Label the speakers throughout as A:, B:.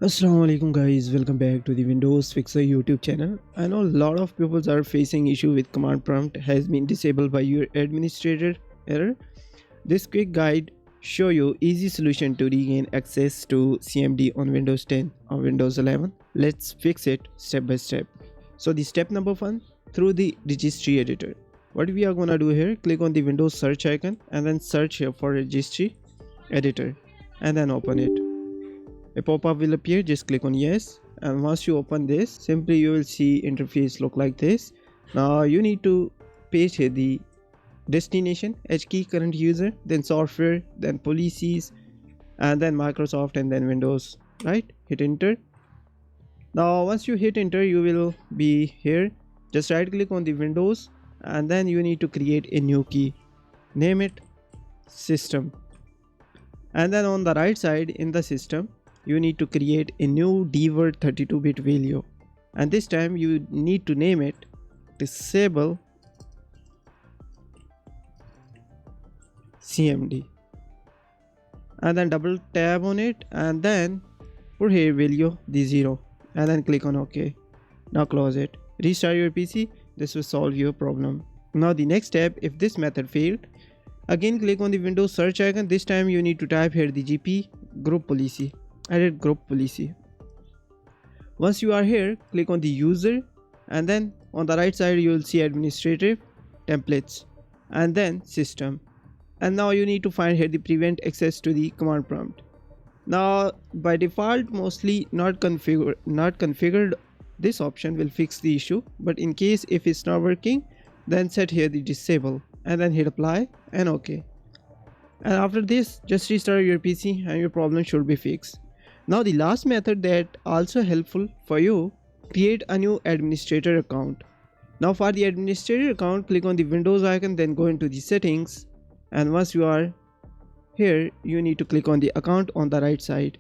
A: Assalamu alaikum guys, welcome back to the Windows Fixer YouTube channel. I know a lot of people are facing issue with command prompt has been disabled by your administrator error. This quick guide show you easy solution to regain access to CMD on Windows 10 or Windows 11. Let's fix it step by step. So the step number 1, through the registry editor. What we are gonna do here, click on the Windows search icon and then search here for registry editor and then open it. A pop-up will appear, just click on yes, and once you open this, simply you will see interface look like this. Now you need to paste here the destination, H key, current user, then software, then policies, and then Microsoft, and then Windows, right? Hit enter. Now once you hit enter, you will be here. Just right click on the Windows and then you need to create a new key, name it system, and then on the right side in the system you need to create a new dword 32-bit value, and this time you need to name it disable CMD, and then double tab on it and then put here value the 0 and then click on OK. Now close it, restart your PC. This will solve your problem. Now the next step, if this method failed, again click on the Windows search icon. This time you need to type here the GP group policy, edit group policy. Once you are here, click on the user and then on the right side you will see administrative templates and then system, and now you need to find here the prevent access to the command prompt. Now by default mostly not configured, this option will fix the issue, but in case if it's not working, then set here the disable and then hit apply and OK, and after this just restart your PC and your problem should be fixed. Now the last method that also helpful for you, create a new administrator account. Now for the administrator account, click on the Windows icon, then go into the settings, and once you are here you need to click on the account on the right side,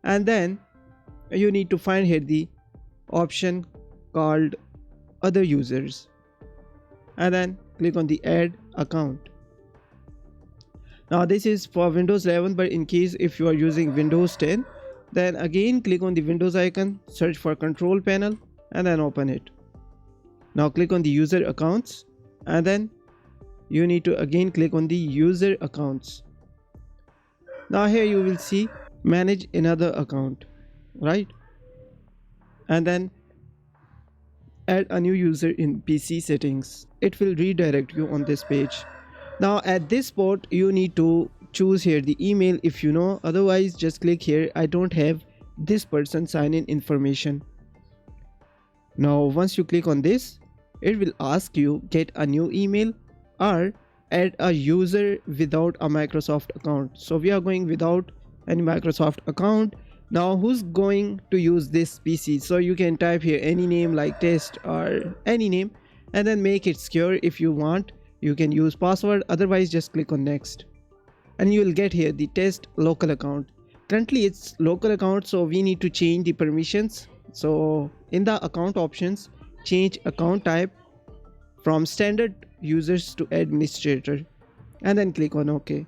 A: and then you need to find here the option called other users and then click on the add account. Now this is for Windows 11, but in case if you are using Windows 10, then again click on the Windows icon, search for control panel and then open it. Now click on the user accounts and then you need to again click on the user accounts. Now here you will see manage another account, right? And then add a new user in PC settings. It will redirect you on this page. Now at this spot you need to choose here the email if you know, otherwise just click here I don't have this person sign in information. Now once you click on this, it will ask you get a new email or add a user without a Microsoft account. So we are going without any Microsoft account. Now who's going to use this PC? So you can type here any name like test or any name and then make it secure. If you want you can use password, otherwise just click on next and you will get here the test local account. Currently it's local account, so we need to change the permissions. So in the account options, change account type from standard users to administrator and then click on OK.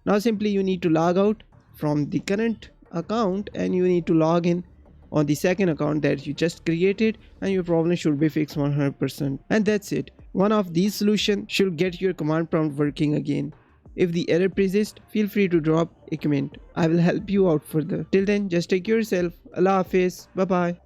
A: Now simply you need to log out from the current account and you need to log in on the second account that you just created and your problem should be fixed 100%. And that's it. One of these solutions should get your command prompt working again. If the error persists, feel free to drop a comment. I will help you out further. Till then, just take care of yourself. Allah Hafiz. Bye bye.